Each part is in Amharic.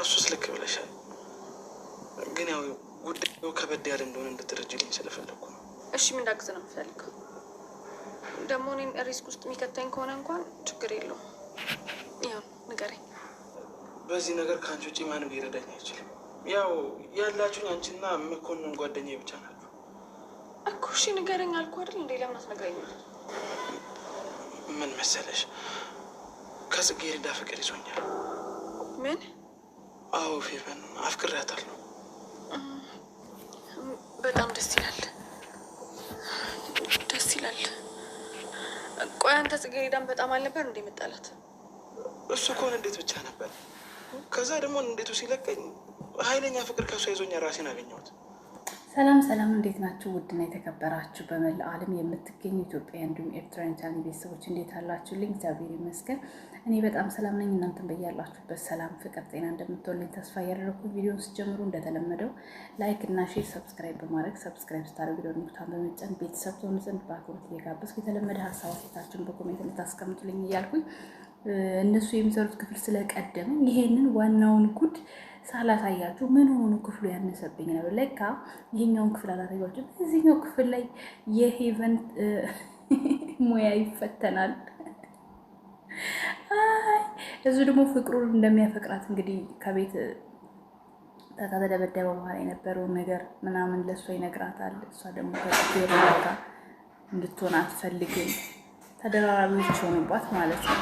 እሱስ ልክ ብለሻል። ግን ያው ጉዳዩ ከበድ ያለ እንደሆነ እንድትረጅልኝ ስለፈለኩ ነው። እሺ ምን እንዳግዝ ነው የምፈልገው? ደግሞ እኔን ሪስክ ውስጥ የሚከተኝ ከሆነ እንኳን ችግር የለውም። ያው ንገረኝ። በዚህ ነገር ከአንቺ ውጭ ማንም ሊረዳኝ አይችልም። ያው ያላችሁኝ አንቺና መኮንን ጓደኛዬ ብቻ ናችሁ እኮ። እሺ ንገረኝ አልኩህ አይደል እንዴ? ለምን አትነግረኝም? ምን መሰለሽ፣ ከጽጌረዳ ፍቅር ይዞኛል። ምን? አዎ ፌቨን አፍቅሬያታለሁ። በጣም ደስ ይላል፣ ደስ ይላል። ቆይ አንተ ጽጌረዳን በጣም አልነበር እንዴ መጣላት? እሱ ከሆነ እንዴት ብቻ ነበር። ከዛ ደግሞ እንዴቱ ሲለቀኝ ኃይለኛ ፍቅር ከሷ ይዞኛል። ራሴን አገኘሁት። ሰላም ሰላም፣ እንዴት ናችሁ? ውድና የተከበራችሁ በመላው ዓለም የምትገኙ ኢትዮጵያ እንዲሁም ኤርትራውያን ቻናል ቤተሰቦች እንዴት አላችሁልኝ? እግዚአብሔር ይመስገን እኔ በጣም ሰላም ነኝ። እናንተም በያላችሁበት ሰላም፣ ፍቅር፣ ጤና እንደምትሆንልኝ ተስፋ እያደረኩ ቪዲዮን ስትጀምሩ እንደተለመደው ላይክ እና ሼር፣ ሰብስክራይብ በማድረግ ሰብስክራይብ ስታደርጉ ደግሞ ኖቲፊኬሽን በመጫን ቤተሰብ ትሆኑ ዘንድ በአክብሮት እየጋበዝኩ የተለመደ ሀሳብ አስተያየታችሁን በኮሜንት እንድታስቀምጡልኝ እያልኩኝ እነሱ የሚሰሩት ክፍል ስለቀደመኝ ይሄንን ዋናውን ጉድ ሳላሳያችሁ ምን ሆኖ ክፍሉ ያነሰብኝ ነበር። ለካ ይሄኛውን ክፍል አላሳያችሁም። እዚህኛው ክፍል ላይ የሄቨን ሙያ ይፈተናል። እሱ ደግሞ ፍቅሩን እንደሚያፈቅራት እንግዲህ ከቤት ከተደበደበ በኋላ የነበረውን ነገር ምናምን ለእሷ ይነግራታል። እሷ ደግሞ ከጽጌረዳ እንድትሆን አትፈልግም። ተደራራቢዎች ሆኑባት ማለት ነው።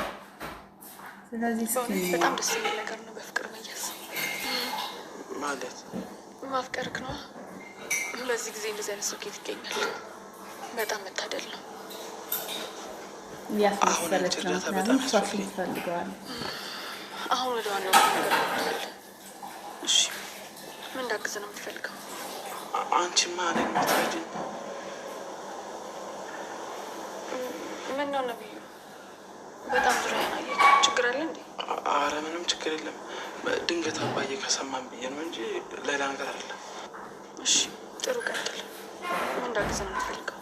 ስለዚህ በጣም ደስ የሚል ነገር ነው በፍቅር መያዝ ማለት ማፍቀርክ ነው። በዚህ ጊዜ እንደዚህ አይነት ሰው ከየት ይገኛል? በጣም መታደል ነው። ያስመሰለች ነው ምናምን ሷፊ ይፈልገዋል። አሁን ወደ ዋናው ነገር ነው። እሺ ምን እንዳግዝ ነው የምትፈልገው? አንቺማ እኔን የምትረጂኝ ምን ነው ነብዩ? በጣም ዙሪያ ናየ። ችግር አለ እንዴ? አረ ምንም ችግር የለም። ድንገት አባዬ ከሰማን ብዬ ነው እንጂ ሌላ ነገር አይደለም። እሺ ጥሩ ቀጥል። ምን እንዳግዝ ነው የምትፈልገው?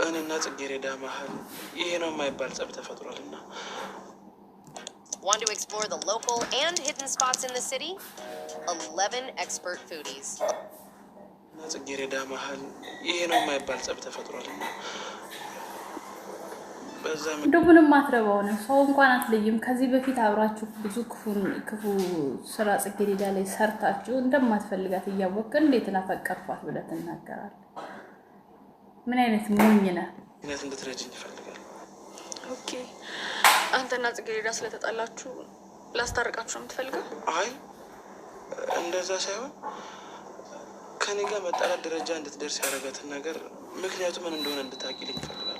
እኔና ጽጌረዳ መሀል ይሄ ነው የማይባል ጸብ ተፈጥሯልና Want to explore the local and hidden spots in the city? 11 expert foodies. እና ጽጌረዳ መሀል ይሄ ነው የማይባል ጸብ ተፈጥሯልና ምንም ማትረባው ነው። ሰው እንኳን አትለይም። ከዚህ በፊት አብራችሁ ብዙ ክፉ ስራ ጽጌረዳ ላይ ሰርታችሁ እንደማትፈልጋት እያወቅህ እንዴት ናፈቀርኳት ብለህ ትናገራለህ? ምን አይነት ሞኝ ነህ? እኔት እንድትረጂኝ ይፈልጋል። ኦኬ አንተና ጽጌረዳ ስለተጣላችሁ ላስታርቃችሁ ነው የምትፈልገው? አይ እንደዛ ሳይሆን ከኔ ጋር መጣላት ደረጃ እንድትደርስ ያደረጋትን ነገር ምክንያቱ ምን እንደሆነ እንድታውቂልኝ ይፈልጋል።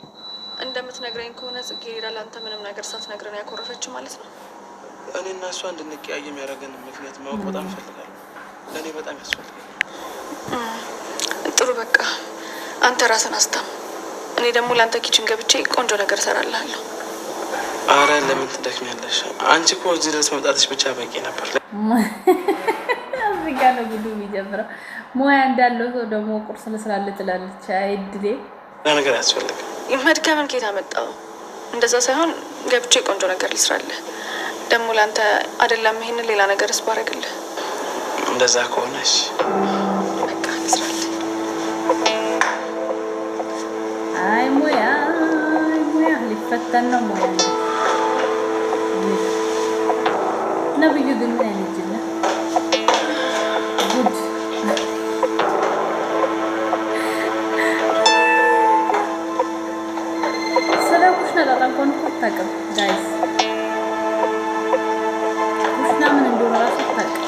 እንደምትነግረኝ ከሆነ ጽጌረዳ ለአንተ ምንም ነገር ሳትነግረን ያኮረፈች ማለት ነው። እኔና እሷ እንድንቀያየም ያደረገን ምክንያት ማወቅ በጣም እፈልጋለሁ። ለእኔ በጣም ያስፈልጋል። ጥሩ በቃ አንተ ራስን አስታም። እኔ ደግሞ ለአንተ ኪችን ገብቼ ቆንጆ ነገር እሰራልሃለሁ። አረ ለምን ትደክሚያለሽ? አንቺ እኮ እዚህ ድረስ መምጣትሽ ብቻ በቂ ነበር። እዚህ ጋር ነው ጉዱ የሚጀምረው። ሙያ እንዳለው ሰው ደግሞ ቁርስ ልስራልህ ትላለች። አይድሌ ነገር ያስፈልጋል። መድከምን ከየት አመጣው? እንደዛ ሳይሆን ገብቼ ቆንጆ ነገር ልስራልህ። ደግሞ ለአንተ አይደለም ይሄንን ሌላ ነገርስ ባረግልህ? እንደዛ ከሆነሽ በቃ ልስራልህ። አይ ሙያ ሊፈተን ነው ሙያ ነብዩ ግን ምን አይነት ነው? ጉድ ስለኩሽና ታውቅም ጋይስ ኩሽና ምን እንደሆነ ራሱ ታውቅም።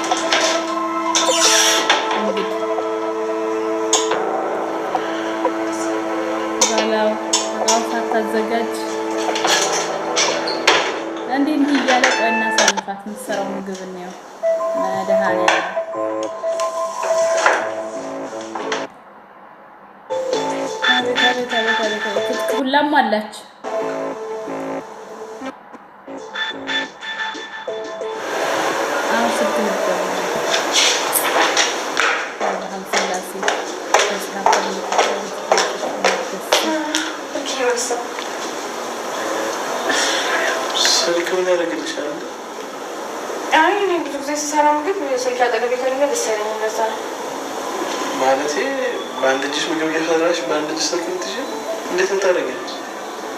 ባላው ሳታዘጋጅ እንዴት እያለ ቆይና ሳልፋት የምትሰራው ምግብ ነው መድኃኒያ ሁላም አላች። አሁን ስልክ ነበር ስልክ ምን ያደርግልሻል? አይ እኔ ብዙ ጊዜ ስሰራ ምግብ ስልክ አጠገቤ ከሌለ ደስ አይለኝም። ለዛ ነው ማለቴ በአንድ እጅሽ ምግብ እየሰራሽ በአንድ እጅ ስልክ የምትይዥ እንዴት እንታደርጊያለሽ?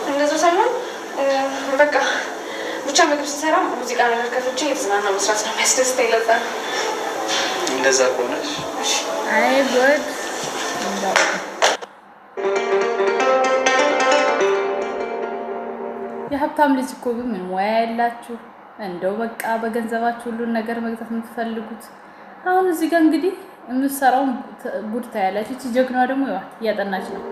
እንደዛ ሳይሆን በቃ ብቻ ምግብ ስሰራ ሙዚቃ ነገር ከፍቼ የተዝናና መስራት ነው የሚያስደስተኝ። ለዛ ነው። እንደዛ ከሆነሽ አይ ጉድ የሀብታም ልጅ እኮ ግን ምን ሙያ ያላችሁ እንደው በቃ በገንዘባችሁ ሁሉን ነገር መግዛት የምትፈልጉት። አሁን እዚህ ጋር እንግዲህ የምትሰራውን ጉድ ታያላችሁ። እቺ ጀግናዋ ደግሞ ይዋት እያጠናች ነው።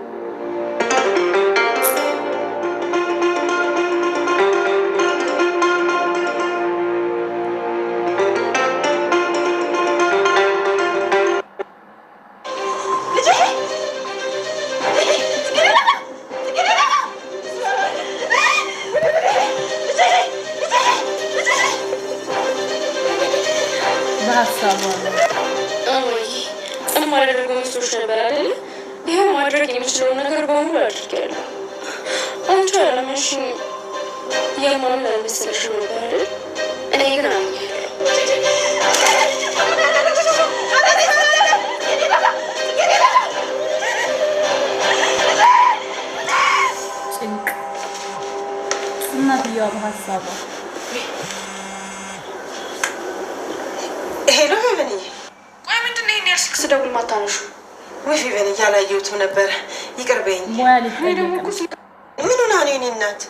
ይሄን ማድረግ የሚችለውን ነገር በሙሉ አድርጌያለሁ። አንቺ አለመሽኝ የማምን አልመሰለሽም ነበር አይደል? እኔ ግን አምኛለሁ። ጭንቅ እናትየዋ በሀሳቧ ሄሎ ፌቨንዬ፣ ቆይ ምንድን ነው ይሄን ያህል ስልክ ስደውል ማታነሺው? ወይ ፌቨን እያላየሁትም ነበረ። ይቅርበኝ። ምን ሆና ነው የኔ እናት?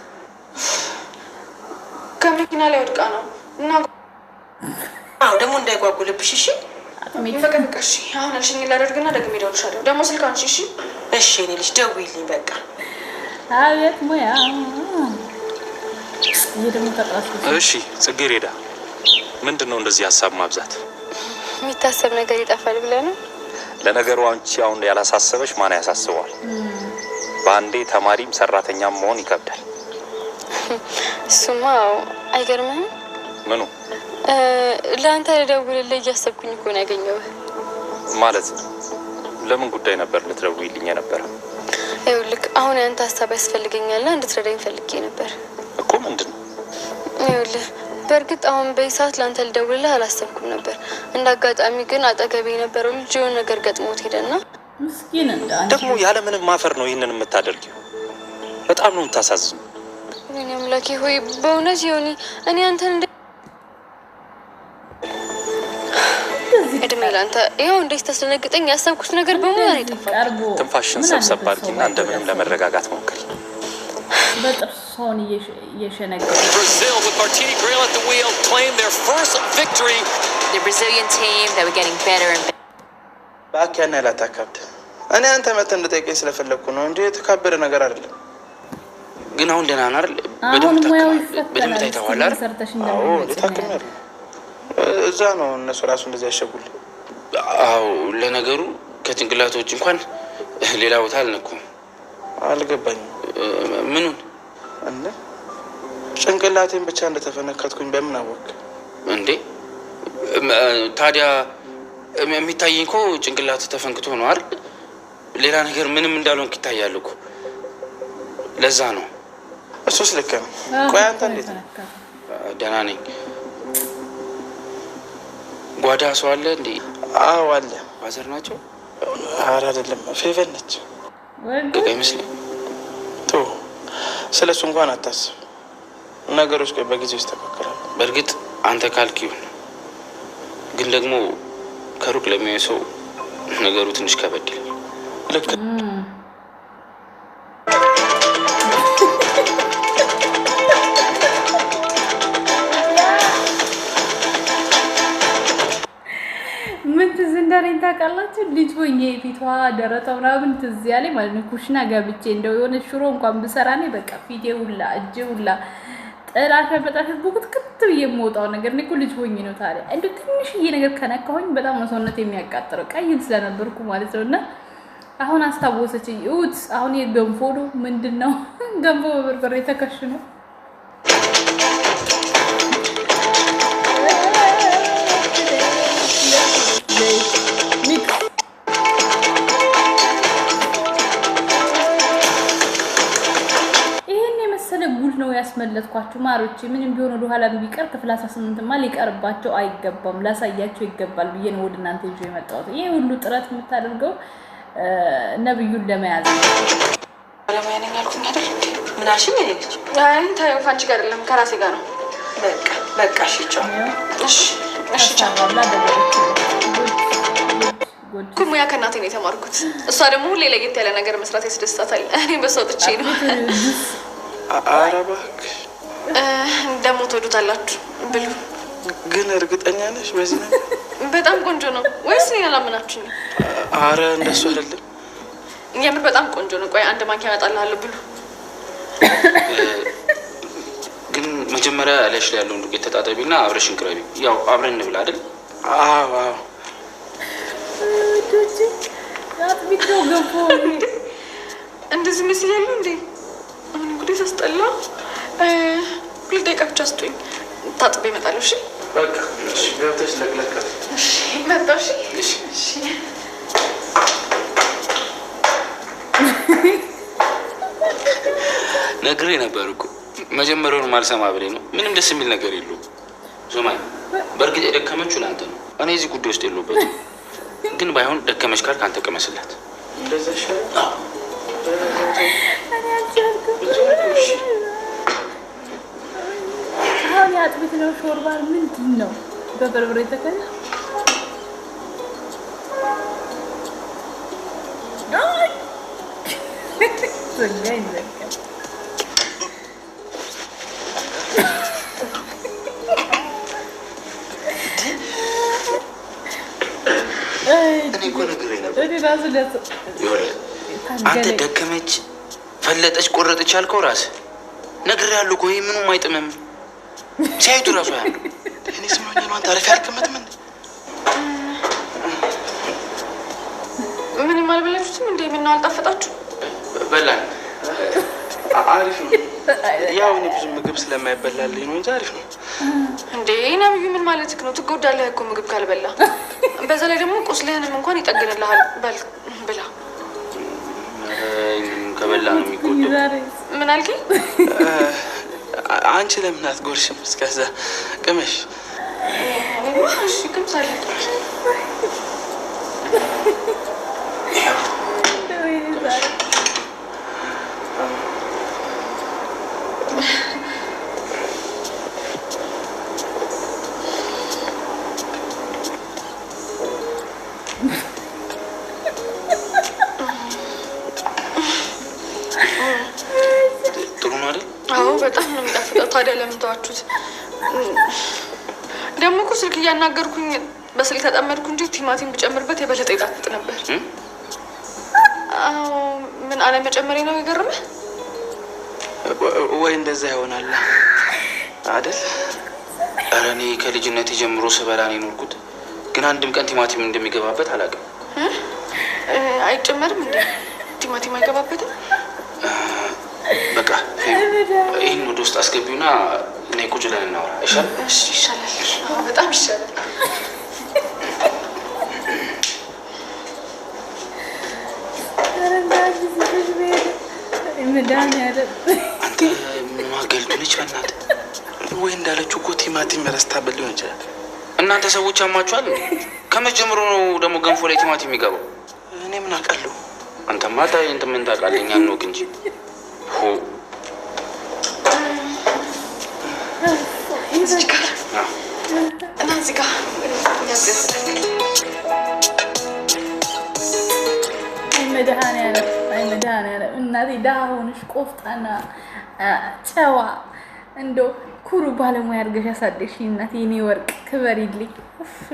ከመኪና ላይ ወድቃ ነው እና አዎ፣ ደግሞ እንዳይጓጉልብሽ እሺ። በቃ እሺ። አሁን አልሽኝ ላደርግና ደግሜ እደውልልሻለሁ። ደግሞ ስልክ አንቺ እሺ። እሺ የኔ ልጅ ደውይልኝ በቃ። አቤት ሙያ። ይሄ ደግሞ ተጣጣ። እሺ ጽጌረዳ፣ ምንድነው እንደዚህ ሀሳብ ማብዛት? የሚታሰብ ነገር ይጠፋል ብለህ ነው? ለነገሩ አንቺ አሁን ያላሳሰበሽ ማን ያሳስበዋል? በአንዴ ተማሪም ሰራተኛም መሆን ይከብዳል። እሱማ አይገርምህም? ምኑ? ለአንተ ልደውልልህ እያሰብኩኝ እኮ ነው ያገኘሁህ። ማለት ለምን ጉዳይ ነበር ልትደውይልኝ የነበረ? ይኸውልህ አሁን ያንተ ሀሳብ ያስፈልገኛልና እንድትረዳኝ ፈልጌ ነበር እኮ። ምንድን ነው? ይኸውልህ በእርግጥ አሁን በይሳት ለአንተ ልደውልልህ አላሰብኩም ነበር። እንደ አጋጣሚ ግን አጠገቤ የነበረው ልጅ የሆነ ነገር ገጥሞት ሄደና ምስኪን ደግሞ ያለምንም ማፈር ነው ይህንን የምታደርጊው። በጣም ነው የምታሳዝኑ። እኔ አምላኬ ሆይ በእውነት ይሁን እኔ አንተን እድሜ ለአንተ ይኸው እንዴት ታስደነግጠኝ። ያሰብኩት ነገር በሙሉ አይጠፋም። ትንፋሽን ሰብሰብ አድርጊና እንደምንም ለመረጋጋት ሞክሪ። በጥርሷን እየሸነገረ Brazil with Martini Grail at the wheel claim their first victory. The Brazilian team that were getting better and better. በአካና ያላታካብደ እኔ አንተ መተህ እንድጠይቀኝ ስለፈለግኩ ነው እንጂ የተካበደ ነገር አይደለም። ግን አሁን ደህና ነህ አይደል? በደንብ ታይተዋል አይደል? አዎ ታክመር እዛ ነው እነሱ ራሱ እንደዚህ ያሸጉልኝ። አዎ ለነገሩ ከጭንቅላቶች እንኳን ሌላ ቦታ አልነኩም። አልገባኝም። ምኑን? እንዴ ጭንቅላቴን ብቻ እንደተፈነከትኩኝ በምን አወቅ እንዴ? ታዲያ የሚታየኝ እኮ ጭንቅላት ተፈንክቶ ነው አይደል? ሌላ ነገር ምንም እንዳልሆንክ ይታያል እኮ። ለዛ ነው። እሱስ ልክ ነው። ቆይ አንተ እንዴት ነህ? ደህና ነኝ። ጓዳ ሰው አለ እንዴ? አዎ አለ። ባዘር ናቸው? ኧረ አይደለም ፌቨን ነች። ደጋ ይመስለኝ። ቶ ስለሱ እንኳን አታስብ። ነገሮች ቆይ በጊዜው ይስተካከላሉ። በእርግጥ አንተ ካልክ ይሁን፣ ግን ደግሞ ከሩቅ ለሚያይ ሰው ነገሩ ትንሽ ከበድ ይላል። ልክ ምን ትዝ እንዳለኝ ታውቃላችሁ? ልጅ ሆኜ ፊቷ ደረቷ ምናምን ትዝ ያለኝ ማለት ነው። ኩሽና ገብቼ እንደው የሆነ ሽሮ እንኳን ብሰራ እኔ በቃ ፊቴ ሁላ እጄ ሁላ ጥላሻ በጣም ቡክትክት ብዬ የምወጣው ነገር እኔ እኮ ልጅ ሆኜ ነው። ታዲያ እንደው ትንሽዬ ነገር ከነካሁኝ በጣም ነው ሰውነት የሚያቃጥለው፣ ቀይም ስለነበርኩ ማለት ነው። እና አሁን አስታወሰችኝ። እውት አሁን የገንፎ ነው ምንድን ነው ገንፎ በበርበሬ ተከሽኖ ያስመለጥኳችሁ ማሮቼ። ምንም ቢሆን ወደ ኋላ ቢቀር ክፍል 18ማ ሊቀርባቸው አይገባም፣ ላሳያቸው ይገባል ብዬ ነው ወደ እናንተ ይዤ የመጣሁት። ይሄ ሁሉ ጥረት የምታደርገው ነብዩን ለመያዝ ነው። ባለሙያ ነኝ አልኩኝ አይደል? ምን አልሽኝ? እኔ ልጅ አይ ታዩ ፋንቺ ጋር አይደለም ከራሴ ጋር ነው። በቃ እሺ፣ ቻው። እሺ ቻው። ጉድ ሙያ ከእናቴ ነው የተማርኩት። እሷ ደግሞ ሁሌ ለየት ያለ ነገር መስራት ያስደስታታል። እኔ በሰው ጥቼ ነው። ኧረ እባክሽ ደግሞ ትወዱታላችሁ ብሉ። ግን እርግጠኛ ነሽ በዚህ ነገር? በጣም ቆንጆ ነው ወይስ እኔን አላመናችሁኝም? ኧረ እንደሱ አይደለም። የምር በጣም ቆንጆ ነው። ቆይ አንድ ማንኪያ አመጣልሃለሁ ብሉ። ግን መጀመሪያ ያለሽ ላይ ያለውን ዱቄት ተጣጣቢና አብረሽን ቅረቢ። ያው አብረን እንብላ አይደል? አዎ አጥቢቶ ገፎ እንደዚህ መስያለሁ እንዴ? አሁን እንግዲህ ተስጠላ። ሁለት ደቂቃ ብቻ ስጡኝ፣ ታጥቤ እመጣለሁ። እሺ በቃ እሺ። ገብተሽ ለቅለቅ። እሺ መጣሁ። እሺ ነግሬ ነበር እኮ መጀመሪያውን ማልሰማ ብለኝ ነው። ምንም ደስ የሚል ነገር የለውም። ዞማይ በእርግጥ የደከመችው ለአንተ ነው። እኔ እዚህ ጉዳይ ውስጥ የለሁበትም። ግን ባይሆን ደከመች ካል ካንተ ቀመስላት። እንደዛ ይሻላል። አሁን የአጥቢት ነው ሾርባ ምንድን ነው? በበርበሬ ተከለ ዘጋኝ ዘጋ። እኔ እኮ ነግሬ ነበር። አንተ ደከመች፣ ፈለጠች፣ ቆረጠች ያልከው ራስህ ነግሬሃለሁ እኮ። ይሄ ምኑም አይጥምም። ሲያዩት እራሱ ያ እኔ ስሞኝ ነው። አንተ አሪፍ ያልከመት ምንም አልበላችሁትም እንዴ? ምነው አልጣፈጣችሁ? በላን። አሪፍ ነው። ያው እኔ ብዙ ምግብ ስለማይበላልኝ ነው እንጂ አሪፍ ነው። እንዴ ነብዩ ምን ማለትክ ነው? ትጎዳለህ እኮ ምግብ ካልበላ። በዛ ላይ ደግሞ ቁስልህንም እንኳን ይጠግንልሃል። በል ብላ። ከበላ ነው የሚጎዳው። ምን አልከኝ? አንቺ ለምን አትጎርሽም? እስከዛ ቅመሽ። እሺ ቅምሳለሁ። ጥሩ ነው አይደል? አዎ በጣም ነው የሚጣፍጠው። ታዲያ ለምን ተዋችሁት? ደግሞ እኮ ስልክ እያናገርኩኝ በስልክ ተጠመድኩ እንጂ ቲማቲም ብጨምርበት የበለጠ ይጣፍጥ ነበር። አዎ ምን አለመጨመሬ ነው የገረመህ? ወይ እንደዛ ይሆናል አይደል? ኧረ እኔ ከልጅነት ጀምሮ ስበላ ነው የኖርኩት። ግን አንድም ቀን ቲማቲም እንደሚገባበት አላውቅም። አይጨመርም እንዴ? ቲማቲም አይገባበትም? በቃ ይህን ወደ ውስጥ አስገቢውና እኔ ቁጭ ብለን እናወራ ይሻላል? እሺ ይሻላል። አዎ በጣም ይሻላል። አንተ ማገልቱ ልጅ በእናትህ። ወይ እንዳለችው እኮ ቲማቲም ረስታበት ሊሆን ይችላል። እናንተ ሰዎች አማችኋል። ከመጀመሩ ነው ደግሞ ገንፎ ላይ ቲማቲም የሚገባው? እኔ ምን አውቃለሁ? አንተማ ታይ እንትን ምን ታውቃለህ? እኛን ነው እንጂ መድኃኒዓለም እናቴ ደህና ሆነሽ ቆፍጣና ጨዋ እንደው ኩሩ ባለሙያ አድርገሽ ያሳደግሽኝ እናቴ፣ የኔ ወርቅ ክበሪልኝ።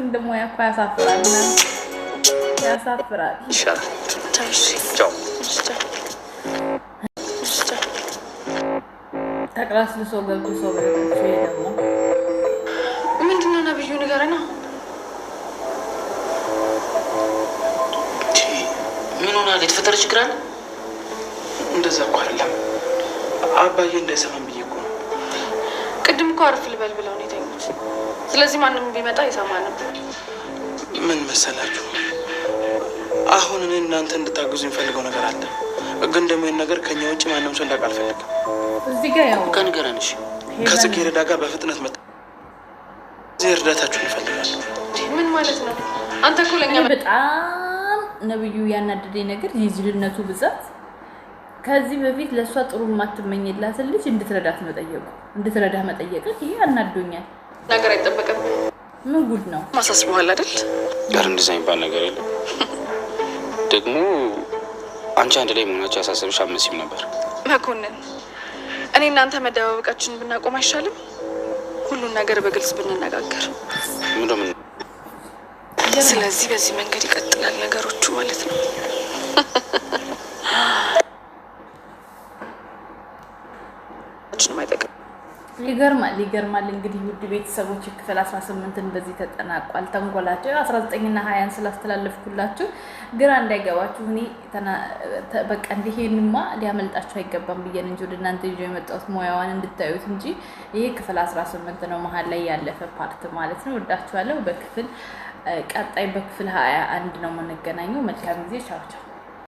እንደ ሙያ እኮ ያሳፍራል፣ ያሳፍራል። ይሻላል። ቻው። ተቅለስልሶ ገብቶ ሰው በለች። ይሄ ደግሞ ምንድን ነው? ነብዩ ንገረና። ምን ሆናል? የተፈጠረ ችግር አለ? እንደዛ እኮ አይደለም አባዬ እንዳይሰማን ብዬ እኮ ነው። ቅድም እኮ አረፍ ልበል ብለው ነው የተኙት። ስለዚህ ማንም ቢመጣ አይሰማንም። ምን መሰላችሁ፣ አሁን እኔ እናንተ እንድታግዙ የሚፈልገው ነገር አለ። ግን ደግሞ ይህን ነገር ከኛ ውጭ ማንም ሰው እንዳውቅ አልፈልግም። እዚህ ጋር ያው ከንገረንሽ ከጽጌረዳ ጋር በፍጥነት መጣ። እዚህ እርዳታችሁን ይፈልጋል። ምን ማለት ነው? አንተ እኮ ለኛ በጣም ነብዩ ያናደደኝ ነገር የጅልነቱ ብዛት ከዚህ በፊት ለሷ ጥሩ የማትመኝላት ልጅ እንድትረዳ መጠየቅ ይሄ አናዶኛል። ነገር አይጠበቅም። ምን ጉድ ነው? ማሳስበዋል አይደል? ጋር እንደዛ የሚባል ነገር የለም። ደግሞ አንቺ አንድ ላይ መሆናችሁ ያሳሰብሽ አመሲም ነበር። መኮንን እኔ እናንተ መደባበቃችን ብናቆም አይሻልም? ሁሉን ነገር በግልጽ ብንነጋገር። ምንድነው? ስለዚህ በዚህ መንገድ ይቀጥላል ነገሮቹ ማለት ነው። ይገርማል። እንግዲህ ውድ ቤተሰቦች ክፍል 18 በዚህ ተጠናቋል። ተንኮላቸው 19 እና 20 ስላስተላለፍኩላችሁ ግራ እንዳይገባችሁ እኔ በቃ እንዲሄንማ ሊያመልጣችሁ አይገባም ብዬን እንጂ ወደ እናንተ ይዤ የመጣሁት ሙያዋን እንድታዩት እንጂ ይሄ ክፍል 18 ነው፣ መሀል ላይ ያለፈ ፓርት ማለት ነው። ወዳችኋለሁ። ቀጣይ በክፍል 21 ነው የምንገናኘው። መልካም ጊዜ። ቻው ቻው።